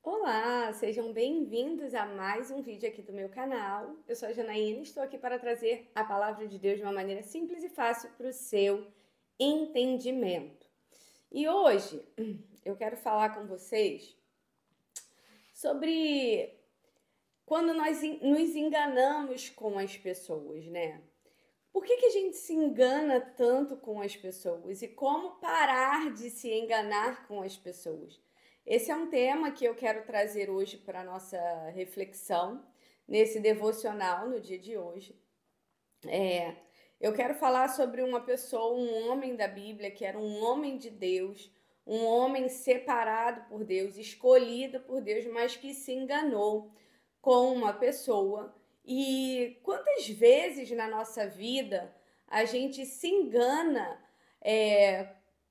Olá, sejam bem-vindos a mais um vídeo aqui do meu canal. Eu sou a Janaína e estou aqui para trazer a palavra de Deus de uma maneira simples e fácil para o seu entendimento. E hoje eu quero falar com vocês sobre quando nós nos enganamos com as pessoas, né? Por que a gente se engana tanto com as pessoas e como parar de se enganar com as pessoas? Esse é um tema que eu quero trazer hoje para a nossa reflexão, nesse devocional no dia de hoje. Eu quero falar sobre uma pessoa, um homem da Bíblia, que era um homem de Deus, um homem separado por Deus, escolhido por Deus, mas que se enganou com uma pessoa. E quantas vezes na nossa vida a gente se engana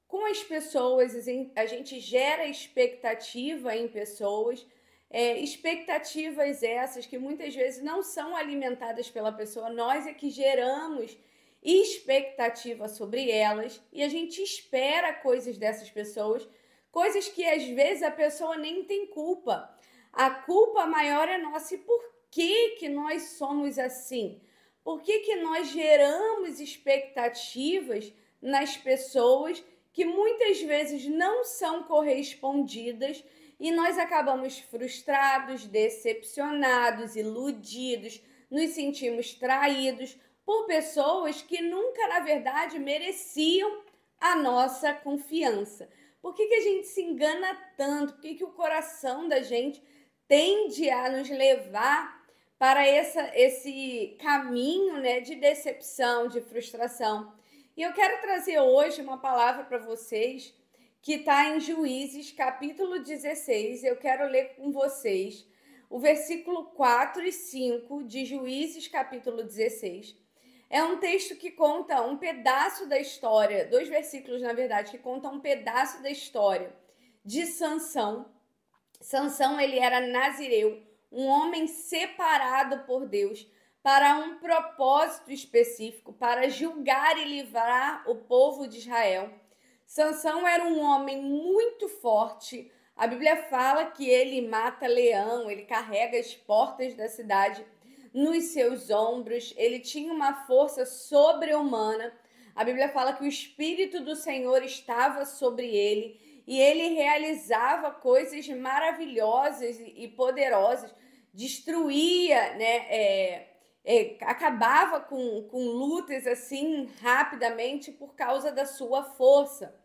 com as pessoas, a gente gera expectativa em pessoas, expectativas essas que muitas vezes não são alimentadas pela pessoa, nós é que geramos expectativa sobre elas e a gente espera coisas dessas pessoas, coisas que às vezes a pessoa nem tem culpa. A culpa maior é nossa. E por que nós somos assim? Por que nós geramos expectativas nas pessoas que muitas vezes não são correspondidas e nós acabamos frustrados, decepcionados, iludidos, nos sentimos traídos por pessoas que nunca, na verdade, mereciam a nossa confiança? Por que a gente se engana tanto? Por que o coração da gente tende a nos levar para esse caminho, né, de decepção, de frustração? E eu quero trazer hoje uma palavra para vocês que está em Juízes, capítulo 16. Eu quero ler com vocês o versículo 4 e 5 de Juízes, capítulo 16. É um texto que conta um pedaço da história, dois versículos, na verdade, que contam um pedaço da história de Sansão. Sansão, ele era nazireu, um homem separado por Deus para um propósito específico, para julgar e livrar o povo de Israel. Sansão era um homem muito forte. A Bíblia fala que ele mata leão, ele carrega as portas da cidade nos seus ombros, ele tinha uma força sobre-humana. A Bíblia fala que o Espírito do Senhor estava sobre ele e ele realizava coisas maravilhosas e poderosas, destruía, né, acabava com lutas assim rapidamente por causa da sua força.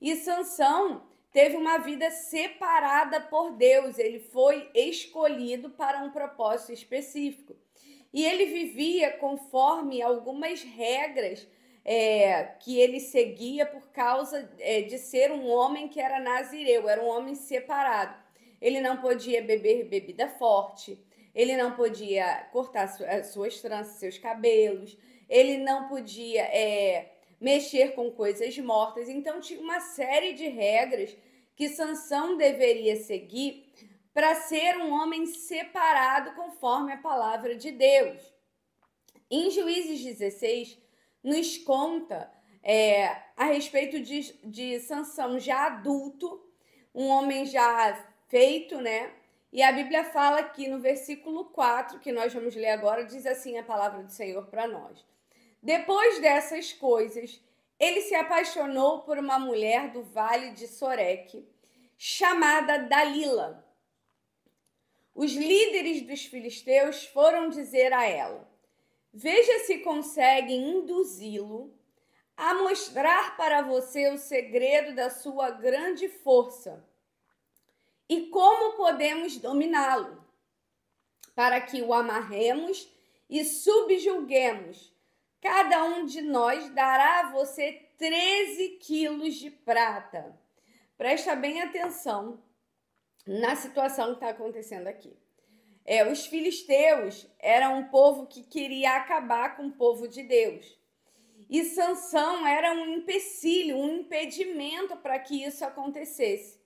E Sansão teve uma vida separada por Deus, ele foi escolhido para um propósito específico. E ele vivia conforme algumas regras que ele seguia por causa de ser um homem que era nazireu, era um homem separado. Ele não podia beber bebida forte, ele não podia cortar suas tranças, seus cabelos, ele não podia mexer com coisas mortas. Então tinha uma série de regras que Sansão deveria seguir para ser um homem separado conforme a palavra de Deus. Em Juízes 16, nos conta a respeito de Sansão já adulto, um homem já feito, né? E a Bíblia fala aqui no versículo 4, que nós vamos ler agora, diz assim a palavra do Senhor para nós. Depois dessas coisas, ele se apaixonou por uma mulher do vale de Soreque, chamada Dalila. Os líderes dos filisteus foram dizer a ela: veja se conseguem induzi-lo a mostrar para você o segredo da sua grande força e como podemos dominá-lo, para que o amarremos e subjuguemos. Cada um de nós dará a você 13 quilos de prata. Presta bem atenção na situação que está acontecendo aqui. Os filisteus eram um povo que queria acabar com o povo de Deus. E Sansão era um empecilho, um impedimento para que isso acontecesse.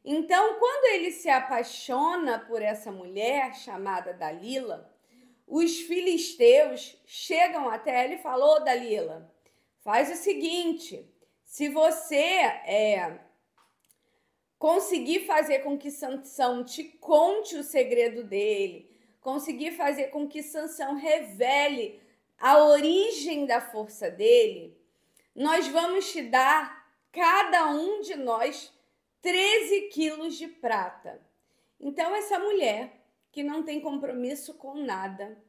Então, quando ele se apaixona por essa mulher chamada Dalila, os filisteus chegam até ela e falam: ô Dalila, faz o seguinte, se você conseguir fazer com que Sansão te conte o segredo dele, conseguir fazer com que Sansão revele a origem da força dele, nós vamos te dar, cada um de nós, 13 quilos de prata. Então, essa mulher que não tem compromisso com nada,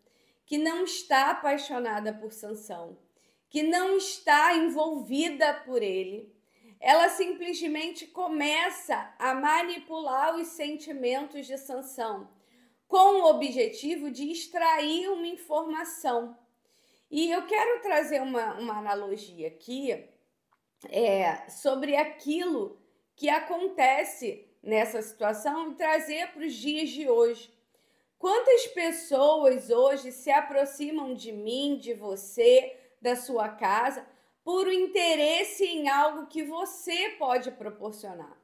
que não está apaixonada por Sansão, que não está envolvida por ele, ela simplesmente começa a manipular os sentimentos de Sansão, com o objetivo de extrair uma informação. E eu quero trazer uma analogia aqui sobre aquilo que acontece nessa situação e trazer para os dias de hoje. Quantas pessoas hoje se aproximam de mim, de você, da sua casa, por um interesse em algo que você pode proporcionar?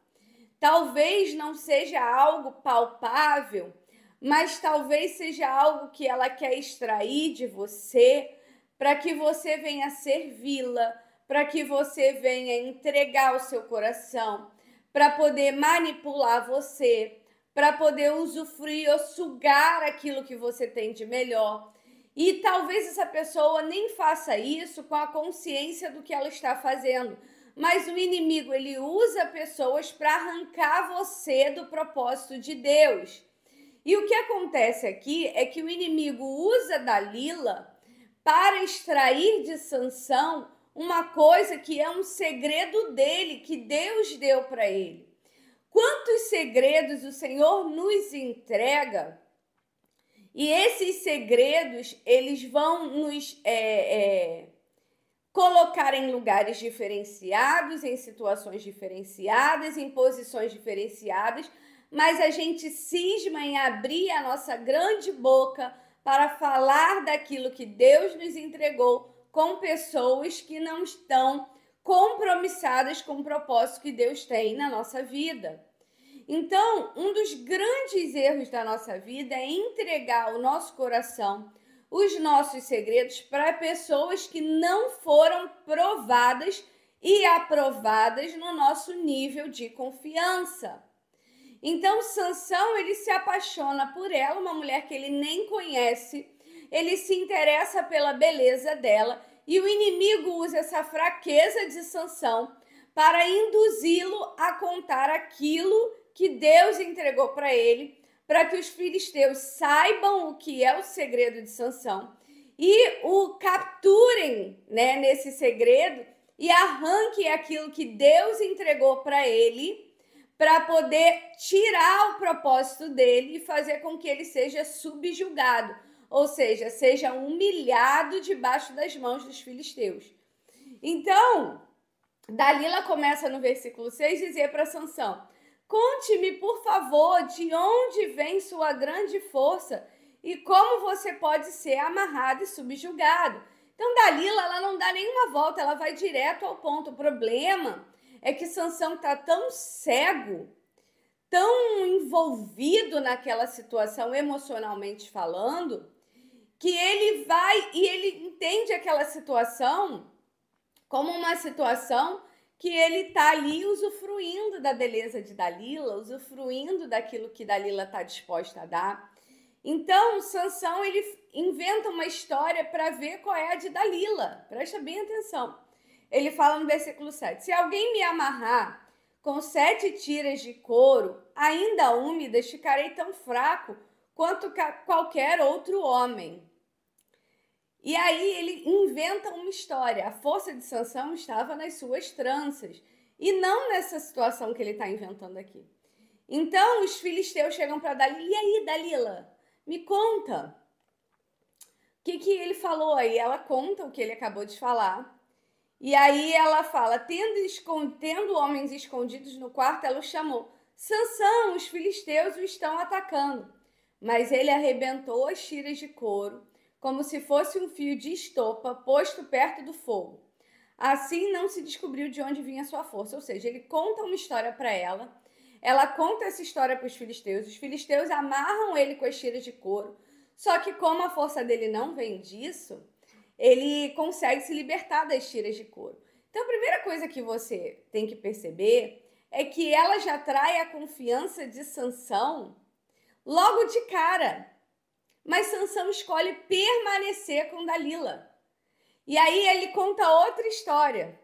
Talvez não seja algo palpável, mas talvez seja algo que ela quer extrair de você para que você venha servi-la, para que você venha entregar o seu coração, para poder manipular você, para poder usufruir ou sugar aquilo que você tem de melhor. E talvez essa pessoa nem faça isso com a consciência do que ela está fazendo, mas o inimigo, ele usa pessoas para arrancar você do propósito de Deus. E o que acontece aqui é que o inimigo usa Dalila para extrair de Sansão uma coisa que é um segredo dele, que Deus deu para ele. Quantos segredos o Senhor nos entrega, e esses segredos, eles vão nos colocar em lugares diferenciados, em situações diferenciadas, em posições diferenciadas, mas a gente cisma em abrir a nossa grande boca para falar daquilo que Deus nos entregou com pessoas que não estão compromissadas com o propósito que Deus tem na nossa vida. Então, um dos grandes erros da nossa vida é entregar o nosso coração, os nossos segredos para pessoas que não foram provadas e aprovadas no nosso nível de confiança. Então, Sansão, ele se apaixona por ela, uma mulher que ele nem conhece, ele se interessa pela beleza dela, e o inimigo usa essa fraqueza de Sansão para induzi-lo a contar aquilo que Deus entregou para ele, para que os filisteus saibam o que é o segredo de Sansão e o capturem, né, nesse segredo e arranquem aquilo que Deus entregou para ele, para poder tirar o propósito dele e fazer com que ele seja subjugado, ou seja, seja humilhado debaixo das mãos dos filisteus. Então, Dalila começa no versículo 6 dizer para Sansão: conte-me, por favor, de onde vem sua grande força e como você pode ser amarrado e subjugado. Então, Dalila, ela não dá nenhuma volta, ela vai direto ao ponto. O problema é que Sansão está tão cego, tão envolvido naquela situação emocionalmente falando, que ele vai e ele entende aquela situação como uma situação que ele está ali usufruindo da beleza de Dalila, usufruindo daquilo que Dalila está disposta a dar. Então, Sansão, ele inventa uma história para ver qual é a de Dalila. Presta bem atenção. Ele fala no versículo 7, se alguém me amarrar com 7 tiras de couro, ainda úmidas, ficarei tão fraco quanto qualquer outro homem. E aí ele inventa uma história. A força de Sansão estava nas suas tranças e não nessa situação que ele está inventando aqui. Então os filisteus chegam para Dalila. E aí, Dalila, me conta. O que ele falou aí? Ela conta o que ele acabou de falar. E aí ela fala, tendo homens escondidos no quarto, ela o chamou. Sansão, os filisteus o estão atacando. Mas ele arrebentou as tiras de couro, como se fosse um fio de estopa posto perto do fogo. Assim não se descobriu de onde vinha sua força. Ou seja, ele conta uma história para ela, ela conta essa história para os filisteus amarram ele com as tiras de couro, só que como a força dele não vem disso, ele consegue se libertar das tiras de couro. Então a primeira coisa que você tem que perceber é que ela já trai a confiança de Sansão logo de cara. Mas Sansão escolhe permanecer com Dalila. E aí ele conta outra história.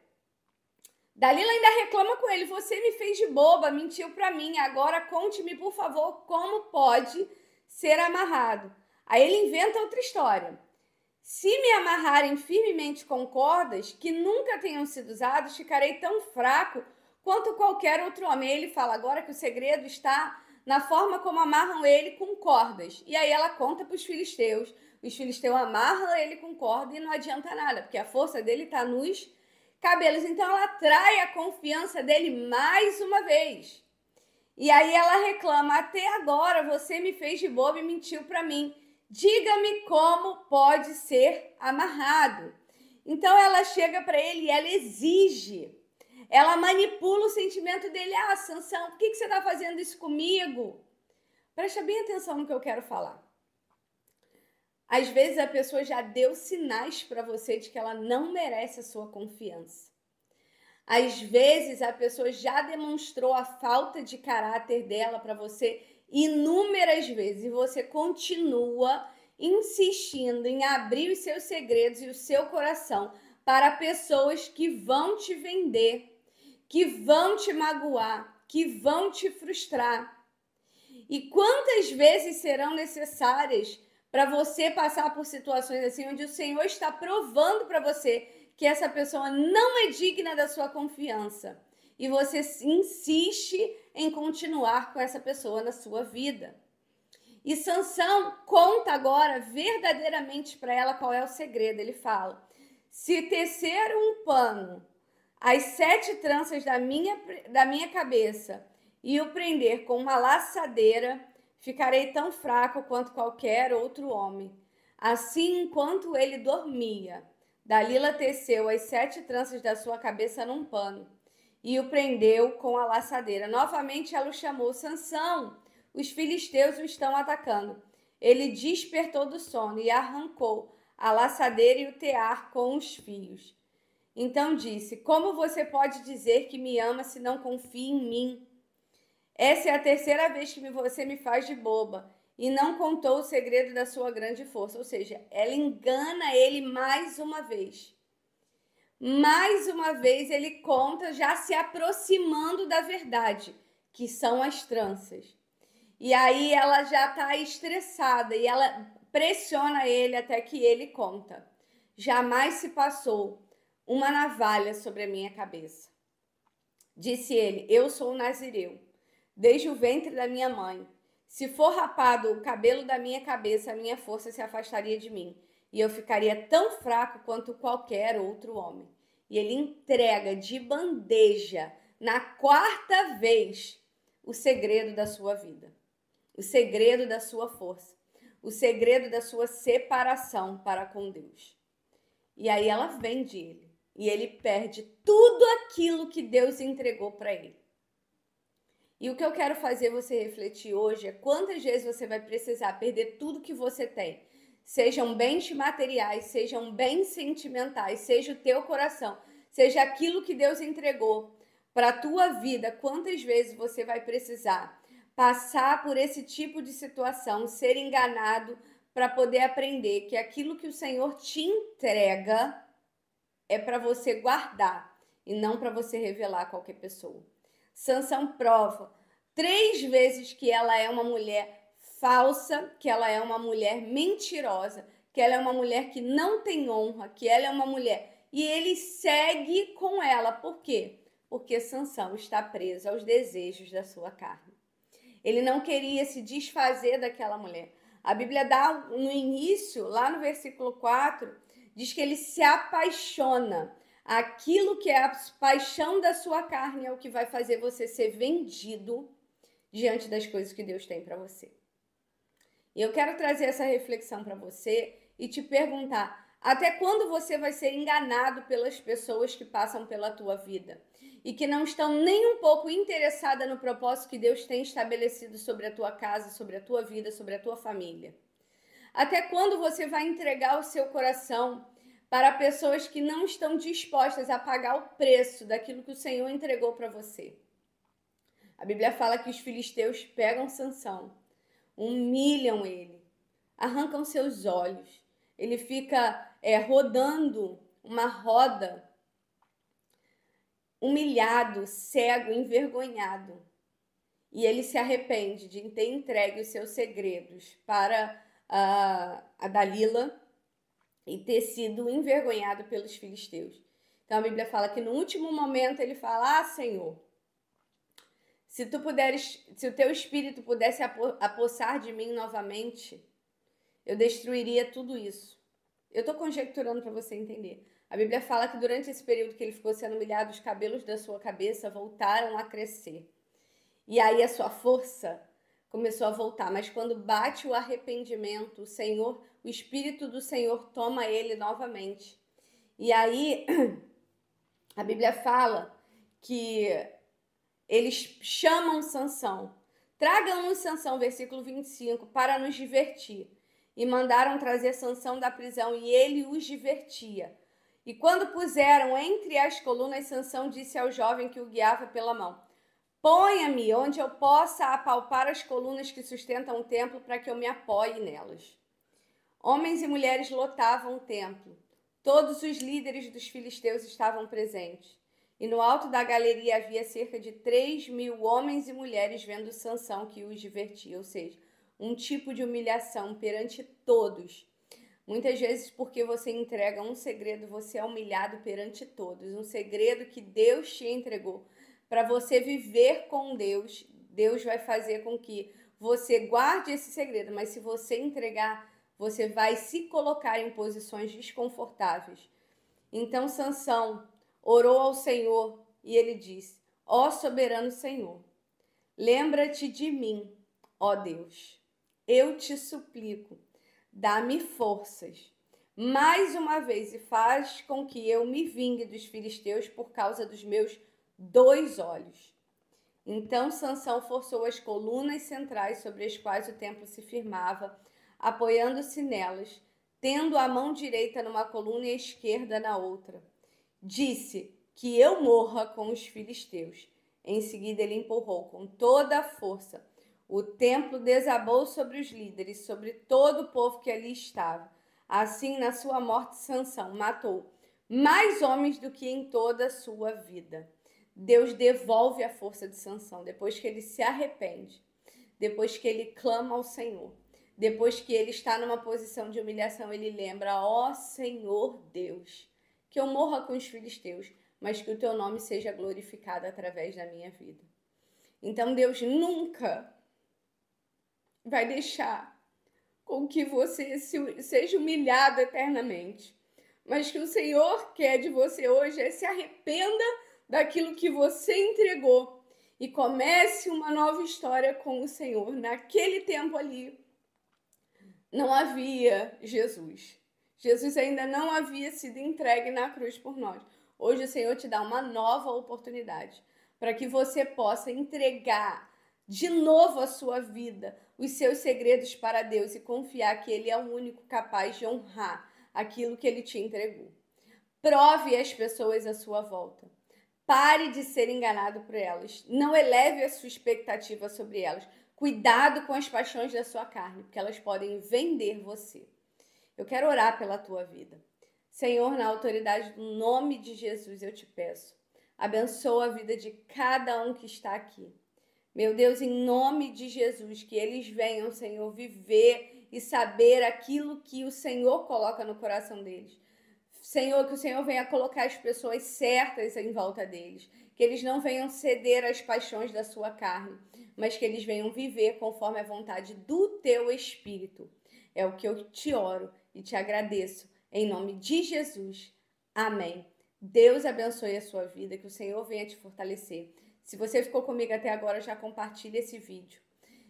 Dalila ainda reclama com ele: você me fez de boba, mentiu para mim, agora conte-me, por favor, como pode ser amarrado. Aí ele inventa outra história. Se me amarrarem firmemente com cordas que nunca tenham sido usadas, ficarei tão fraco quanto qualquer outro homem. Ele fala agora que o segredo está na forma como amarram ele com cordas. E aí ela conta para os filisteus. Os filisteus amarram ele com corda e não adianta nada, porque a força dele está nos cabelos. Então ela atrai a confiança dele mais uma vez. E aí ela reclama: até agora você me fez de boba e mentiu para mim. Diga-me como pode ser amarrado. Então ela chega para ele e ela exige. Ela manipula o sentimento dele. Ah, Sansão, por que você está fazendo isso comigo? Presta bem atenção no que eu quero falar. Às vezes a pessoa já deu sinais para você de que ela não merece a sua confiança. Às vezes a pessoa já demonstrou a falta de caráter dela para você inúmeras vezes e você continua insistindo em abrir os seus segredos e o seu coração para pessoas que vão te vender, que vão te magoar, que vão te frustrar. E quantas vezes serão necessárias para você passar por situações assim, onde o Senhor está provando para você que essa pessoa não é digna da sua confiança e você insiste em continuar com essa pessoa na sua vida. E Sansão conta agora verdadeiramente para ela qual é o segredo. Ele fala: se tecer um pano, as 7 tranças da minha cabeça e o prender com uma laçadeira, ficarei tão fraco quanto qualquer outro homem. Assim, enquanto ele dormia, Dalila teceu as 7 tranças da sua cabeça num pano e o prendeu com a laçadeira. Novamente ela o chamou: Sansão, os filisteus o estão atacando. Ele despertou do sono e arrancou a laçadeira e o tear com os fios. Então disse: como você pode dizer que me ama se não confia em mim? Essa é a 3ª vez que você me faz de boba e não contou o segredo da sua grande força. Ou seja, ela engana ele mais uma vez. Mais uma vez ele conta, já se aproximando da verdade, que são as tranças. E aí ela já está estressada e ela pressiona ele até que ele conta: jamais se passou uma navalha sobre a minha cabeça. Disse ele: eu sou um nazireu, desde o ventre da minha mãe. Se for rapado o cabelo da minha cabeça, a minha força se afastaria de mim, e eu ficaria tão fraco quanto qualquer outro homem. E ele entrega de bandeja, na 4ª vez, o segredo da sua vida, o segredo da sua força, o segredo da sua separação para com Deus. E aí ela vende ele, e ele perde tudo aquilo que Deus entregou para ele. E o que eu quero fazer você refletir hoje é quantas vezes você vai precisar perder tudo que você tem. Sejam bens materiais, sejam bens sentimentais, seja o teu coração, seja aquilo que Deus entregou para a tua vida. Quantas vezes você vai precisar passar por esse tipo de situação, ser enganado, para poder aprender que aquilo que o Senhor te entrega é para você guardar e não para você revelar a qualquer pessoa. Sansão prova 3 vezes que ela é uma mulher falsa, que ela é uma mulher mentirosa, que ela é uma mulher que não tem honra, que ela é uma mulher. E ele segue com ela. Por quê? Porque Sansão está preso aos desejos da sua carne. Ele não queria se desfazer daquela mulher. A Bíblia dá no início, lá no versículo 4, diz que ele se apaixona. Aquilo que é a paixão da sua carne é o que vai fazer você ser vendido diante das coisas que Deus tem para você. E eu quero trazer essa reflexão para você e te perguntar: até quando você vai ser enganado pelas pessoas que passam pela tua vida e que não estão nem um pouco interessadas no propósito que Deus tem estabelecido sobre a tua casa, sobre a tua vida, sobre a tua família? Até quando você vai entregar o seu coração para pessoas que não estão dispostas a pagar o preço daquilo que o Senhor entregou para você? A Bíblia fala que os filisteus pegam Sansão, humilham ele, arrancam seus olhos. Ele fica rodando uma roda, humilhado, cego, envergonhado. E ele se arrepende de ter entregue os seus segredos para a Dalila e ter sido envergonhado pelos filisteus. Então a Bíblia fala que no último momento ele fala: Senhor, se o teu espírito pudesse apossar de mim novamente, eu destruiria tudo isso. Eu estou conjecturando para você entender. A Bíblia fala que durante esse período que ele ficou sendo humilhado, os cabelos da sua cabeça voltaram a crescer. E aí a sua força começou a voltar. Mas quando bate o arrependimento, o Espírito do Senhor toma ele novamente. E aí a Bíblia fala que eles chamam Sansão. Tragam-nos Sansão, versículo 25, para nos divertir. E mandaram trazer Sansão da prisão, e ele os divertia. E quando puseram entre as colunas, Sansão disse ao jovem que o guiava pela mão: Ponha-me onde eu possa apalpar as colunas que sustentam o templo, para que eu me apoie nelas. Homens e mulheres lotavam o templo. Todos os líderes dos filisteus estavam presentes. E no alto da galeria havia cerca de 3.000 homens e mulheres vendo Sansão, que os divertia. Ou seja, um tipo de humilhação perante todos. Muitas vezes, porque você entrega um segredo, você é humilhado perante todos. Um segredo que Deus te entregou. Para você viver com Deus, Deus vai fazer com que você guarde esse segredo. Mas se você entregar, você vai se colocar em posições desconfortáveis. Então Sansão orou ao Senhor e ele disse: Ó soberano Senhor, lembra-te de mim, ó Deus. Eu te suplico, dá-me forças mais uma vez e faz com que eu me vingue dos filisteus por causa dos meus 2 olhos. Então Sansão forçou as colunas centrais sobre as quais o templo se firmava, apoiando-se nelas, tendo a mão direita numa coluna e a esquerda na outra. Disse: que eu morra com os filisteus. Em seguida ele empurrou com toda a força. O templo desabou sobre os líderes, sobre todo o povo que ali estava. Assim, na sua morte, Sansão matou mais homens do que em toda a sua vida. Deus devolve a força de Sansão depois que ele se arrepende, depois que ele clama ao Senhor, depois que ele está numa posição de humilhação. Ele lembra: ó Senhor Deus, que eu morra com os filisteus, mas que o teu nome seja glorificado através da minha vida. Então Deus nunca vai deixar com que você seja humilhado eternamente. Mas que o Senhor quer de você hoje é se arrependa daquilo que você entregou e comece uma nova história com o Senhor. Naquele tempo ali, não havia Jesus. Jesus ainda não havia sido entregue na cruz por nós. Hoje o Senhor te dá uma nova oportunidade para que você possa entregar de novo a sua vida, os seus segredos para Deus e confiar que Ele é o único capaz de honrar aquilo que Ele te entregou. Prove as pessoas à sua volta. Pare de ser enganado por elas. Não eleve a sua expectativa sobre elas. Cuidado com as paixões da sua carne, porque elas podem vender você. Eu quero orar pela tua vida. Senhor, na autoridade do nome de Jesus, eu te peço, abençoa a vida de cada um que está aqui. Meu Deus, em nome de Jesus, que eles venham, Senhor, viver e saber aquilo que o Senhor coloca no coração deles. Senhor, que o Senhor venha colocar as pessoas certas em volta deles, que eles não venham ceder às paixões da sua carne, mas que eles venham viver conforme a vontade do teu Espírito. É o que eu te oro e te agradeço, em nome de Jesus. Amém. Deus abençoe a sua vida, que o Senhor venha te fortalecer. Se você ficou comigo até agora, já compartilha esse vídeo.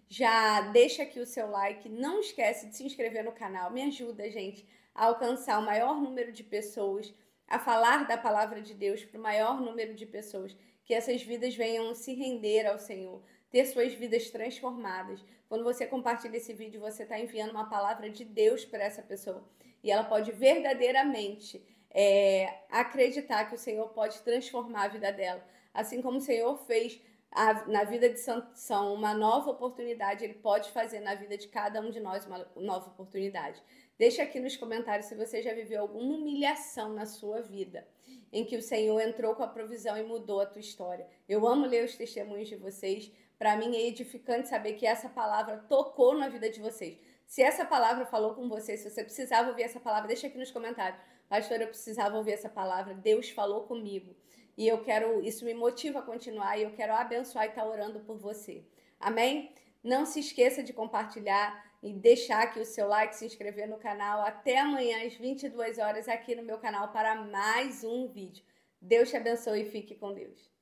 Já deixa aqui o seu like, não esquece de se inscrever no canal, me ajuda, gente, a alcançar o maior número de pessoas, a falar da palavra de Deus para o maior número de pessoas, que essas vidas venham se render ao Senhor, ter suas vidas transformadas. Quando você compartilha esse vídeo, você está enviando uma palavra de Deus para essa pessoa, e ela pode verdadeiramente acreditar que o Senhor pode transformar a vida dela, assim como o Senhor fez na vida de Sansão uma nova oportunidade, ele pode fazer na vida de cada um de nós uma nova oportunidade. Deixa aqui nos comentários se você já viveu alguma humilhação na sua vida, em que o Senhor entrou com a provisão e mudou a tua história. Eu amo ler os testemunhos de vocês. Para mim é edificante saber que essa palavra tocou na vida de vocês. Se essa palavra falou com você, se você precisava ouvir essa palavra, deixa aqui nos comentários. Pastor, eu precisava ouvir essa palavra. Deus falou comigo. E isso me motiva a continuar e eu quero abençoar e estar orando por você. Amém? Não se esqueça de compartilhar e deixar aqui o seu like, se inscrever no canal. Até amanhã às 22 horas aqui no meu canal para mais um vídeo. Deus te abençoe e fique com Deus.